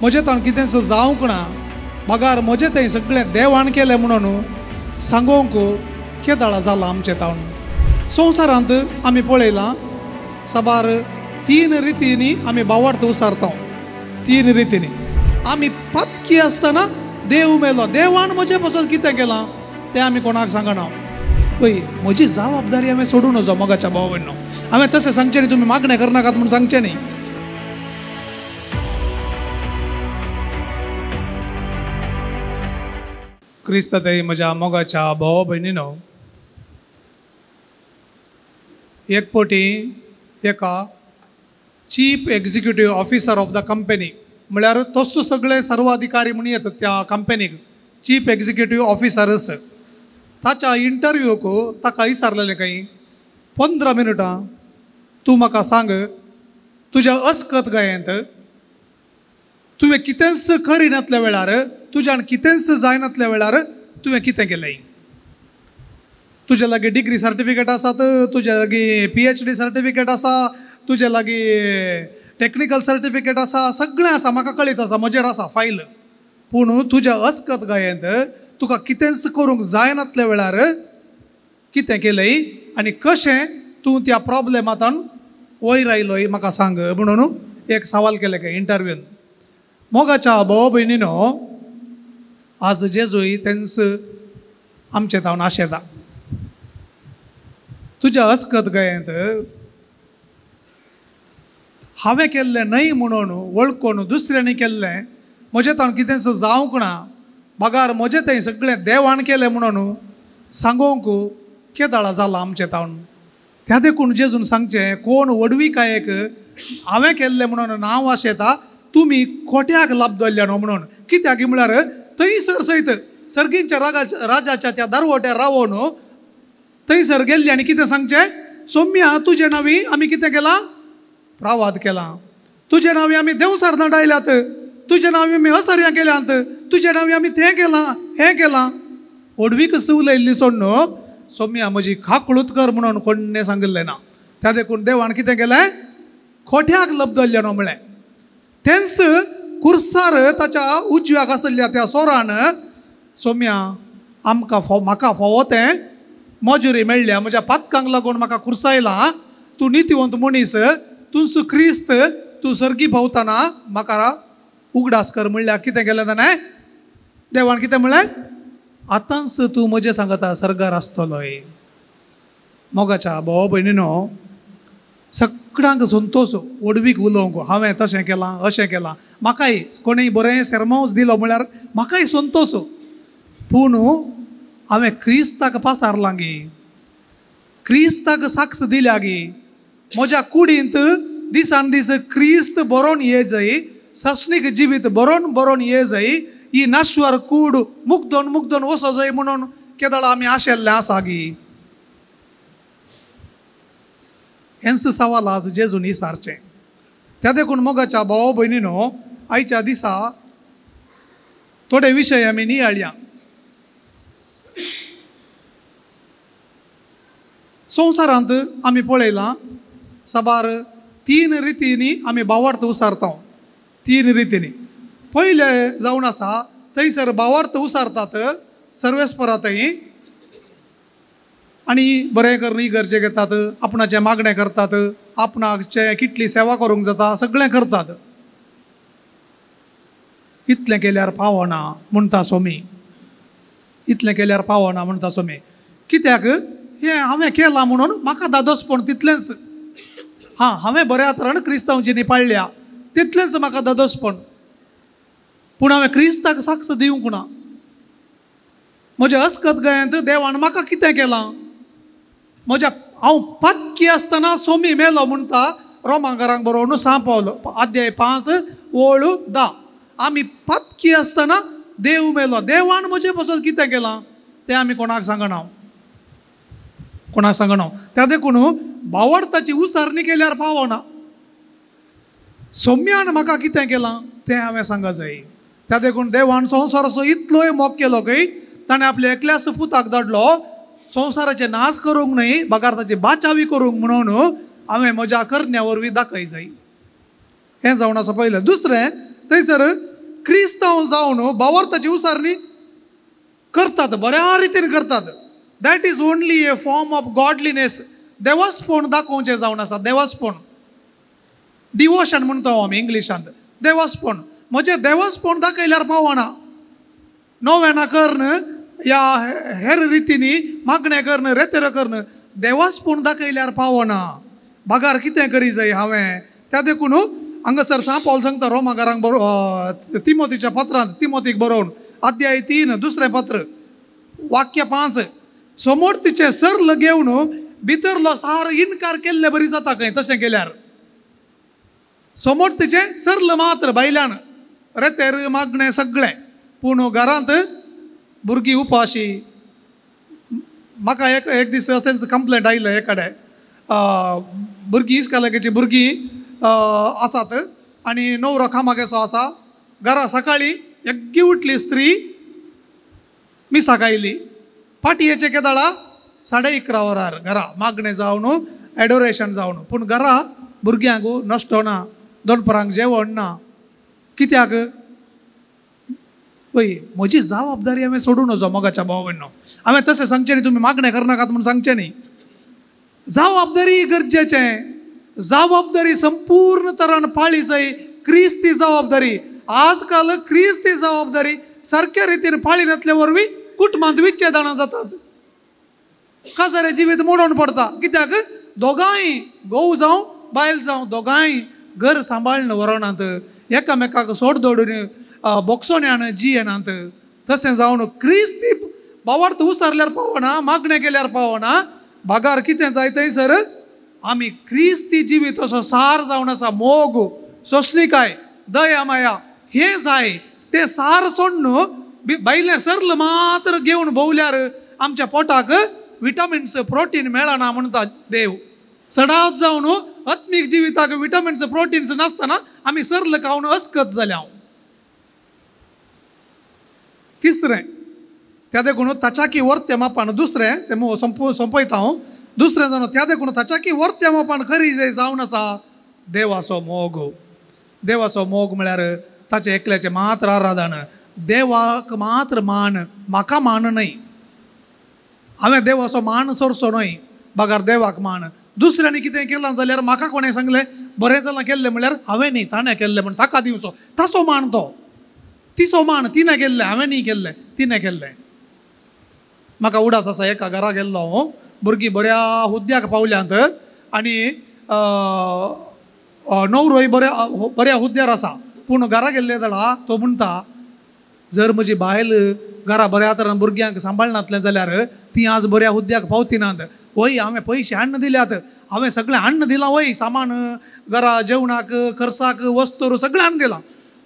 म्हजे ताण कितेंच जावंक ना मागार म्हजें तें सगळें देवान केलें म्हणून सांगोंक केदाळा जाला आमचें तावन संवसारांत आमी पळयलां साबार 3 रितींनी आमी भावार्थ उसारता 3 रितींनी आमी पत्की आसतना देव मेलो देवान म्हजे पासून कितें केलां तें आमी कोणाक सांगना पळय म्हजी जबाबदारी हांवें सोडूं नजो मोगाच्या भाव भयणो हांवें तशें सांगचें न्ही तुमी मागणें करनाकात म्हूण सांगचें न्ही क्रिस्ताताई म्हज्या मोगाच्या भाव भयणीनो एक फावटी एका chief executive officer of the company म्हळ्यार तसो सगळे सर्व अधिकारी म्हणून येतात त्या कंपनीक चीफ एग्जिक्युटीव ऑफिसरस ताच्या इंटरव्यूक ताका विचारलेलें काही 15 मिनटां तूं म्हाका सांग तुज्या अस्कत गायेंत तुवें कितेंच करिनातल्या वेळार तुज्यान कितेंच जायनातल्या वेळार तुवें कितें केलें तुजे लागीं डिग्री सर्टिफिकेट आसात तुजे लागीं PhD सर्टिफिकेट आसा तुजे लागीं टेक्निकल सर्टिफिकेट आसा सगळें आसा म्हाका कळीत आसा म्हजेर आसा फायल पूण तुज्या अस्कत गायेंत तुका कितेंच करूंक जायनातल्या वेळार कितें केलें आनी कशें तूं त्या प्रॉब्लेमांतल्यान वयर आयलोय म्हाका सांग म्हणून एक सवाल केले काय इंटरव्यून मोगाच्या भाव भयणीनो आज जेजूय तेंच आमचे तावन आशेता तुज्या अस्कत गायेंत हांवें केल्लें न्हय म्हणून वळखून दुसऱ्यांनी केल्लें म्हजें तावन कितेंच जावंक ना मागार म्हजें तें सगळें देवान केलें म्हणून सांगोंक केदाळा जाला आमचें तावन त्या देखून जेजून सांगचें कोण वडविकायेक हांवें केल्लें म्हणून नांव आशेता तुमी खोट्याक लाभ धरल्या न्हू म्हणून कित्याक म्हळ्यार थंयसर सयत सर्गींच्या राजाच्या त्या दरवट्यार रावून थंयसर गेल्ली आनी कितें सांगचें सौम्या तुजे नांवी आमी कितें केलां प्रावाद केलां तुजे नांवी आमी देवसार दंडायल्यात तुजे नांवी आमी असर्यां केल्यांत तुजे नांवी आमी तें केलां हें केलां ओडवीक उलयल्ली सोड न्हू सौम्या म्हजी खाकुळूत कर म्हणून कोणें सांगिल्लें ना त्या देखून देवान कितें केलें खोट्याक लब धरलें न्हू म्हळें तेंच कुर्सार ताच्या उजव्याक आसल्या त्या सोरान सौम्या म्हाका फावो तें मजुरी मेळ्ळ्या म्हज्या पातकांक लागून म्हाका कुर्सायलां तूं नितिवंत मनीस तूं क्रिस्त तूं सर्गी भोंवतना म्हाका उगडास कर म्हणल्यार कितें केलें ताणें देवान कितें म्हणलें आतांच तूं म्हजे सांगता सर्गार आसतलोय मोगाच्या भाव भयणीनो सगळ्यांक संतोश ओडवीक उलोवंक हांवें तशें केलां अशें केलां म्हाकाय कोणेंय बरें सेरमांवच दिलो म्हळ्यार म्हाकाय संतोश पूण हांवें क्रिस्ताक पासारलां गे क्रिस्ताक साक्ष दिल्या गे म्हज्या कुडींत दिसान दीस क्रिस्त बरोवन ये जय सस्नीक जिवीत बरोवन ये जय ही नाश्वर कूड मुग्दोन वचो जाय म्हणून केदाळा आमी आशेल्ले आसा गे हेंच सवाल आज जेजून विचारचें त्या देखून मोगाच्या भाव भयणीनो आयच्या दिसा थोडे विशय आमी नियाळया संवसारांत आमी पळयलां साबार 3 रितींनी आमी भावार्थ उसारता 3 रितींनी पयले जावन आसा थंयसर भावार्थ उसारतात सर्वेस्परातय आनी बरें करून इगर्जे घेतात आपणाचें मागणें करतात आपणाचें कितली सेवा करूंक जाता सगळें करतात इतलें केल्यार पावना म्हणटा सोमी इतलें केल्यार पावना म्हणटा सोमी कित्याक हें हांवें केलां म्हणून म्हाका दादोसपण तितलेंच हांवें बऱ्या तरान क्रिस्तांवचीं पाळल्या तितलेंच म्हाका दादोसपण पूण हांवें क्रिस्ताक साक्ष दिवंक ना म्हज्या अस्कत गायेंत देवान म्हाका कितें केलां हांव पत्की आसतना सोमी मेलो म्हणटा रोमांकारांक बरोवन 6 पावलो अध्याय 5 ओळ 10 आमी पत्की आसतना देव मेलो देवान म्हजे पासून कितें केलां तें आमी कोणाक सांगना त्या देखून भावार्थाची उसारणी केल्यार पावना सोम्यान म्हाका कितें केलां तें हांवें सांगूंक जाय. त्या देखून देवान संवसाराचो इतलोय मोग केलो की ताणें आपल्या एकल्याच पुताक धाडलो संवसाराचे नाश करूंक न्हय, बगार ताची बाचावी करूंक म्हणून हांवें म्हज्या करण्या वरवीं दाखय जाय. हें जावन आसा पयलें. दुसरें, थंयसर क्रिस्तांव जावन भावार्थाची उसारणी करतात, बऱ्या रितीन करतात. That is only a form of godliness. देवासपण दाखोवचें जावन आसा. देवासपण, डिवोशन म्हणटा आमी इंग्लिशांत. देवासपण म्हणजे देवासपण दाखयल्यार पावना. नोवेना कर्ण या हेर रितींनी मागणें कर्ण रेतेर कर्ण देवासपण दाखयल्यार पावना. बागार कितें करी जाय हांवें. त्या देखून हांगासर सा पौल सांगता रोमाकारांक तिमोथीच्या पत्रांत तिमोथीक बरोवन अध्याय 3 दुसरें पत्र वाक्य 5 समोर्तीचे सरल घेवन भितरलो सार इन्कार केल्ले बरी जाता खंय. तशें केल्यार समोर्तीचे सरल मात्र भायल्यान रेतेर मागणें सगळें, पूण घरांत भुरगीं उपाशी. म्हाका एक दीस असेंच कंप्लेंट आयलें एकाडे. भुरगीं इस्कालाकेची भुरगीं आसात आनी न्हवरो कामाक आसा. घरा सकाळीं एग्गी उठली स्त्री मिसाक आयली. पाटयेचे केदाळा 11:30 वरार घरा मागणें जावन एडोरेशन जावन, पूण घरा भुरग्यांक नश्टो ना, दनपरांक जेवण ना. कित्याक? पळय, म्हजी जबाबदारी हांवें सोडून वचो. मोगाच्या भाव भयणो, हांवें तशें सांगचें न्ही तुमी मागणें करनाकात म्हूण सांगचें न्ही. जबाबदारी गरजेचें. जबाबदारी संपूर्ण तरान पाळी जाय. क्रिस्ती जबाबदारी. आजकाल क्रिस्ती जबाबदारी सारक्या रितीन पाळी नासल्या वरवीं कुटुंबांत विच्छेदनां जातात. काजारे जिवीत मोडून पडटा. कित्याक? दोगांय घोव जावं बायल जावं दोगांय घर सांबाळन व्हरनात. एकामेकाक सोड दवरून बोक्सोन्यान जियेनात. तशें जावन क्रिस्ती भावार्थ उसारल्यार पावना, मागणें केल्यार पावना. भागार कितें जाय थंयसर आमी क्रिस्ती जिवीत असो सार जावन आसा. मोग, सोंसणीकाय, दया माया हे जाय. ते सार सोडून भायलें सरल मात्र घेवन भोवल्यार आमच्या पोटाक विटामिन्स प्रोटीन मेळना म्हणटा देव. सडावत जावन आत्मीक जिविताक विटामिन्स प्रोटीन्स नासतना आमी सरल खावन अस्कत जाल्या. तिसरें, त्या देखून ताच्याकी वर्त्या मापान दुसरें तें संपयता हांव. दुसरें जावन त्या देखून ताच्याकी वर्त्या मापान खरी जे जावन आसा देवाचो मोग. देवाचो मोग म्हळ्यार ताचे एकल्याचें मात्र आराधन. देवाक मात्र मान, म्हाका मान न्हय. हांवें देवाचो मान सोडचो न्हय. बागार देवाक मान. दुसऱ्यांनी कितें केलां जाल्यार म्हाका कोणें सांगलें बरें जालां केल्लें म्हळ्यार हांवें न्ही ताणें केल्लें म्हण ताका दिवचो. ताचो मान तो. तिचो मान तिणें केल्लें, हांवें न्ही केल्लें, तिणें केल्लें. म्हाका उडास आसा. एका घरा गेल्लो हांव. भुरगीं बऱ्या हुद्द्याक पावल्यांत आनी न्हवरोय बऱ्या हुद्द्यार आसा. पूण घरा गेल्ले जाणा तो म्हणटा जर म्हजी बायल घरा बऱ्या तरान भुरग्यांक सांबाळनातलें जाल्यार ती आज बऱ्या हुद्द्याक पावती नात. वय हांवें पयशे हाडून दिल्यात, हांवें सगळें हाडून दिलां. वय सामान घरा जेवणाक खर्चाक वस्तूर सगळें हाडून दिलां.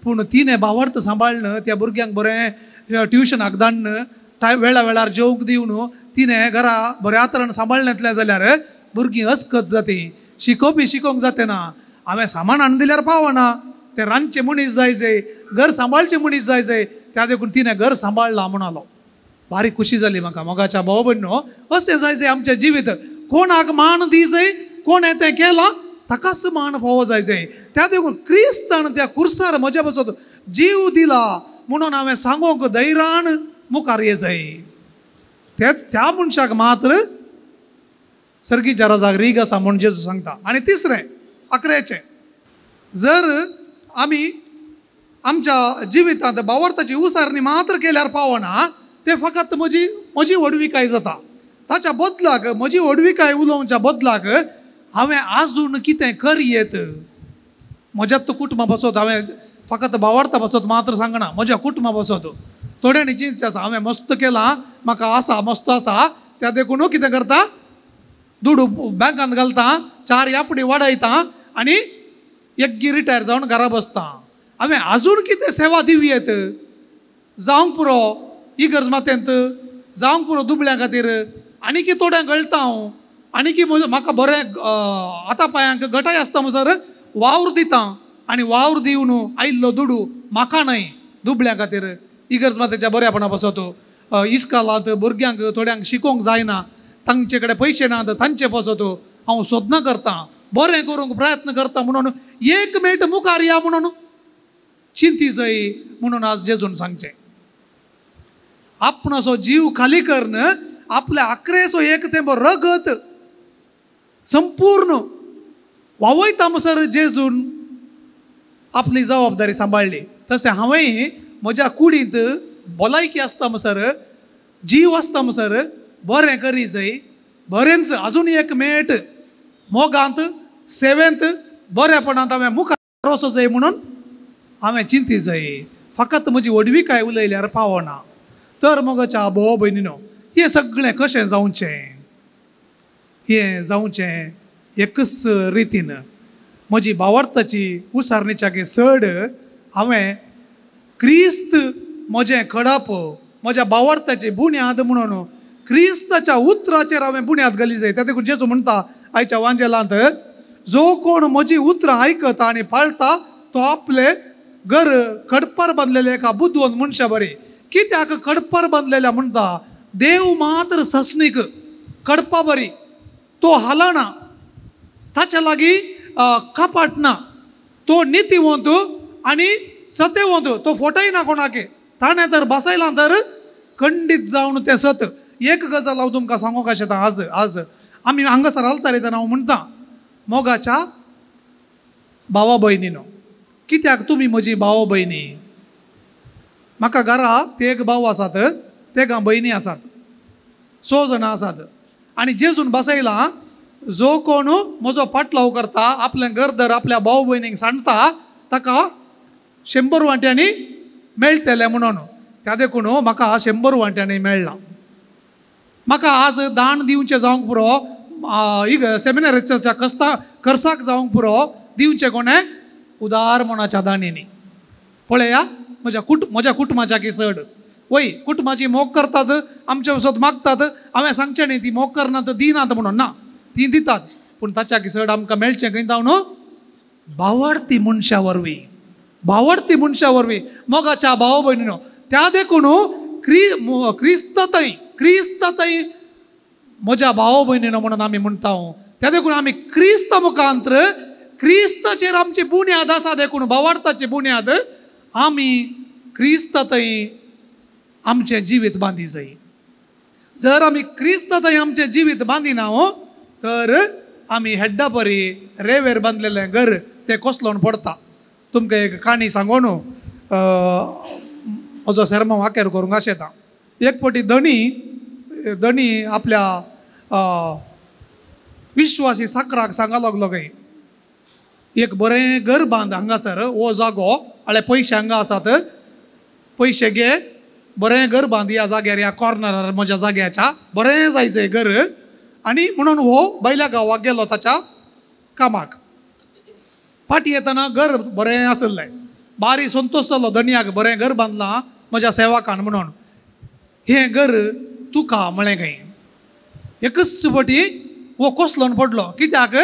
पूण तिणें भावार्थ सांबाळन त्या भुरग्यांक बरें ट्युशनाक धाडन वेळा वेळार जेवंक दिवन तिणें घरा बऱ्या तरान सांबाळनातलें जाल्यार भुरगीं अस्कत जाती. शिकोवपी शिकोवंक जाते ना. हांवें सामान हाडून दिल्यार पावना. ते रांदचे मनीस जाय जाय, घर सांबाळचे मनीस जाय जाय. त्या देखून तिणें घर सांबाळलां म्हणालो. भारी खुशी जाली म्हाका. मोगाच्या भाव भयणो, अशें जाय जाय आमचें जिवीत. कोणाक मान दी जाय, कोणें तें केलां ताकाच मान फावो जाय जाय. त्या देखून क्रिस्तान त्या कुर्सार म्हज्या बसत जीव दिला म्हणून हांवें सांगोंक धैर्यान मुखार ये जाय. त्या मनशाक मात्र सर्गीच्या राजाक रीग आसा म्हूण जेजू सांगता. आनी तिसरें 11चें, जर आमी आमच्या जिवितांत भावार्थाची उसारणी मात्र केल्यार पावना. ते फकत म्हजी वडविकाय जाता. ताच्या बदलाक म्हजी वडविकाय उलोवच्या बदलाक हांवें आजून कितें करयेत. म्हज्यात कुटुंबा बसत हांवें फकत भावार्था बसत मात्र सांगना. म्हज्या कुटुंबा बसत थोड्यांनी चिंतचे आसा हांवें मस्त केलां, म्हाका आसा मस्त आसा. त्या देखून कितें करता, दुडू बँकांत घालता, 4 एफडी वाडयता आनी एग्गी रिटायर जावन घरा बसता. हांवें आजून कितें सेवा दिवयेत. जावंक पुरो इगर्ज मातेंत, जावंक पुरो दुबळ्यां खातीर, आनी की थोड्यांक गळटा हांव, आनी की म्हाका बरें आतां पांयांक गटाय आसता म्हणसर वावर दिता, आनी वावर दिवन आयिल्लो दुडू म्हाका न्हय दुबळ्यां खातीर इगर्ज मातेच्या बऱ्यापणा पासत इस्कालांत भुरग्यांक थोड्यांक शिकोवंक जायना तांचे कडेन पयशे नात तांचे पासत हांव सोदना करतां बरें करूंक प्रयत्न करता म्हणून एक मेट मुखार या म्हणून चिंती जाय म्हणून आज जेजून सांगचें आपणाचो जीव खाली करन आपल्या आक्रेचो एक तेंबो रगत संपूर्ण वावयता म्हणसर जेजून आपली जबाबदारी सांबाळली तशें हांवें म्हज्या कुडींत भलायकी आसता म्हणसर जीव आसता म्हणसर बरें करी जाय बरेंच आजून एक मेट मोगांत सेवेंत बरेपणांत हांवें मुखार वचो जाय म्हणून हांवें चिंती जाय फकत म्हजी वडवीकाय उलयल्यार पावना तर मोगाच्या भोव भयणीनो हें सगळें कशें जावचें हें जावचें एकच रितीन म्हजी भावार्थाची उसारणीच्याकी सड हांवें क्रिस्त म्हजें खडप म्हज्या भावार्थाची बुन्याद म्हणून क्रिस्ताच्या उतराचेर हांवें बुन्याद घाली जाय त्या देखून जेजू म्हणटा आयच्या वांजेलांत जो कोण म्हजी उतरां आयकता आनी पाळटा तो आपले घर खडपार बांदलेले एका बुद्धवंत मनशा बरी कित्याक खडपार बांदलेल्या म्हणटा देव मात्र ससनीक खडपा बरी तो हालना ताच्या लागीं कपाट ना तो नितीवंत आनी सत्यवंत तो फटयना कोणाके ताणें तर बसयलां तर खंडीत जावन तें सत एक गजाल हांव तुमकां सांगूंक आशेता आज आमी हांगासर आलता तेन्ना हांव म्हणटा मोगाच्या भावा भयणीनो कित्याक तुमी म्हजी भाव भयणी म्हाका घरा ते एक भाव आसात तेका भयणी आसात 6 जाणां आसात आनी जेजून बसयला जो कोण म्हजो पाटलाव करता आपलें घरदार आपल्या भाव भयणीक सांडटा ताका 100 वांट्यांनी मेळटलें म्हणून त्या देखून म्हाका 100 वांट्यांनी मेळ्ळा म्हाका आज दान दिवचें जावंक पुरो सेमिनारीच्या खर्चाक जावंक पुरो दिवचें कोणें उदार मनाच्या दाणींनी पळया म्हज्या कुटुंबाच्या की सड वय कुटुंबाची मोग करतात आमचे वसत मागतात हांवें सांगचें न्ही ती मोग करनात दिनात म्हणून ना ती दितात पूण ताच्या की सड आमकां मेळचें खंय न्हू भावार्थी मनशा वरवीं मोगाच्या भाव भयणीनो त्या देखून क्रिस्ततय म्हज्या भाव भयणीनो म्हणून आमी म्हणटा त्या देखून आमी क्रिस्त मुखांतर क्रिस्ताचेर आमची बुन्याद आसा देखून भावार्थाची बुन्याद आमी क्रिस्ततय आमचें जिवीत बांदी जाय जर आमी क्रिस्ततय आमचें जिवीत बांदिना तर आमी हेड्डा बरी रेवेर बांदलेलें घर तें कोसलोवन पडटा तुमकां एक काणी सांगो न्हू म्हजो शर्म वाकेर करूंक आशेता एक फावटी धणी आपल्या विश्वासी साकराक सांगा लागलो खंय एक बरें घर बांद हांगासर हो जागो आले पयशे हांगा आसात पयशे घे बरें घर बांद ह्या जाग्यार ह्या कॉर्नरार म्हज्या जाग्याच्या बरें जायचें घर आनी म्हणून हो बैल्या गांवाक गेलो ताच्या कामाक फाटी येतना घर बरें आसलें बारी संतोश जालो धणयाक बरें घर बांदलां म्हज्या सेवाकान म्हणून हें घर तुका म्हळें खंय एकच फावटी हो कोसलोवन पडलो कित्याक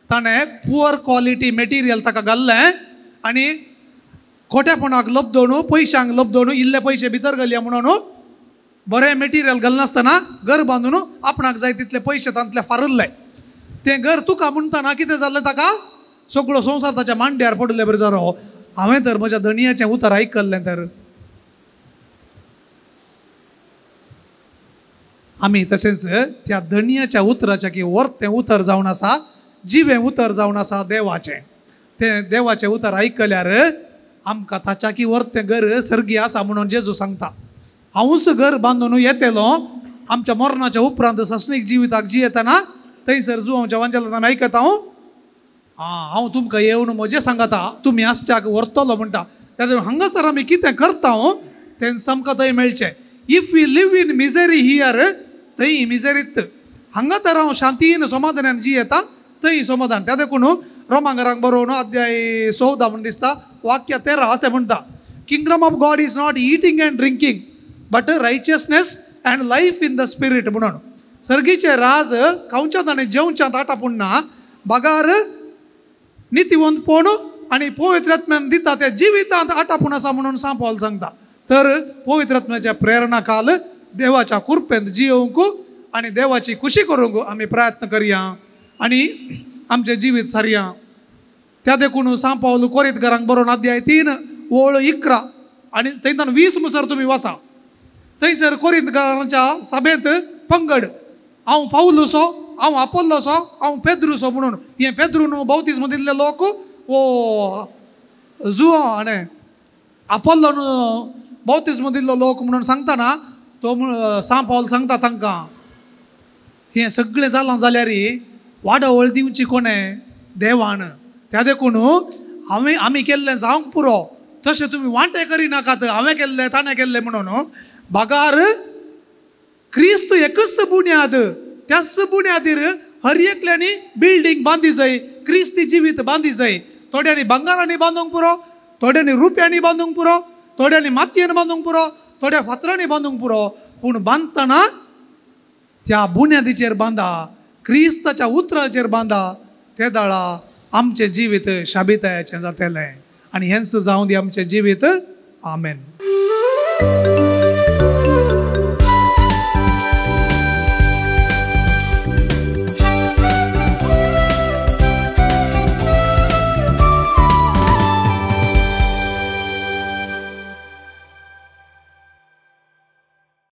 ताणें पुअर क्वॉलिटी मेटिरियल ताका घाल्लें आनी खोटेपणाक लबदोवन पयशांक लबदोवन इल्ले पयशे भितर घालया म्हणून बरें मेटिरियल घालनासतना घर बांदून आपणाक जाय तितले पयशे तांतले फारल्ले तें घर तुका म्हणटना कितें जालें ताका सगळो संवसार ताच्या मांड्यार पडले बरें जालो हांवें तर म्हज्या धणयाचें उतर आयकल्लें तर आमी तशेंच त्या धणयाच्या उतराच्या की वर्तें उतर जावन आसा जिवें उतर जावन आसा देवाचें तें देवाचें उतर आयकल्यार आमकां ताच्या की वर्तें घर सर्गी आसा म्हणून जेजू सांगता हांवूच घर बांदून येतेलो आमच्या मरणाच्या उपरांत ससनीक जिविताक जियेतना थंयसर जुवांच्या वांजेलांत आयकता हांव तुमकां येवन म्हजें सांगता तुमी आसच्याक व्हरतलो म्हणटा त्या हांगासर आमी कितें करता तें सामकां थंय मेळचें if we live in misery here थंय मिजेरीत हांगा तर हांव शांतीन समाधानान जियेता थंय समाधान त्या देखून रोमांगरांक बरोवन अध्याय 14 म्हण दिसता वाक्य 13 अशें म्हणटा kingdom of God is not eating and drinking but righteousness and life in the spirit म्हणून सर्गीचे राज खावच्यात आनी जेवच्यात आटापूण ना बागार नितीवंतपण आणि पवित्र आत्म्यान दिता त्या जिवितांत आटापून आसा म्हणून सांग पावल सांगता. तर पवित्र आत्म्याच्या प्रेरणा काल देवाच्या कृपेंत जियोवंक आणि देवाची खुशी करूंक आमी प्रयत्न करया आणि आमचे जिवीत सारया. त्या देखून सांग पावल कोरिंथकारांक बरोवन अध्याय 3 ओळ 11 आणि थंयच्यान 20 मुसर तुम्ही वाचा. थंयसर कोरिंथकारांच्या सभेंत पंगड हांव पावलुसो, हांव आपोल्लोसो, हांव पेद्रुसो म्हणून. हे पेद्रू न्हू बौतिस्म दिल्ले लोक वो जुओ आनी आपोल्लो न्हू बौतिस्म दिल्लो लोक म्हणून सांगतना तो सांग पावल सांगता तांकां हें सगळें जालां जाल्यार वाडवळ दिवची कोणें? देवान. त्या देखून आमी केल्लें जावंक पुरो तशें तुमी वांटे करिनाकात. हांवें केल्लें ताणें केल्लें म्हणून बागार क्रिस्त एकच बुन्याद, त्याच बुन्यादीर हर एकल्यानी बिल्डींग बांदी जाय, क्रिस्ती जिवीत बांदी जाय. थोड्यांनी भांगारांनी बांदूंक पुरो, थोड्यांनी रुप्यांनी बांदूंक पुरो, थोड्यांनी मातयेन बांदूंक पुरो, थोड्या फातरांनी बांदूंक पुरो. पूण बांदतना त्या बुन्यादीचेर बांदा, क्रिस्ताच्या उतराचेर बांदा. त्या दाळा आमचें जिवीत शाबितायाचें जातलें आणि हेंच जावं दी आमचें जिवीत. आमेन.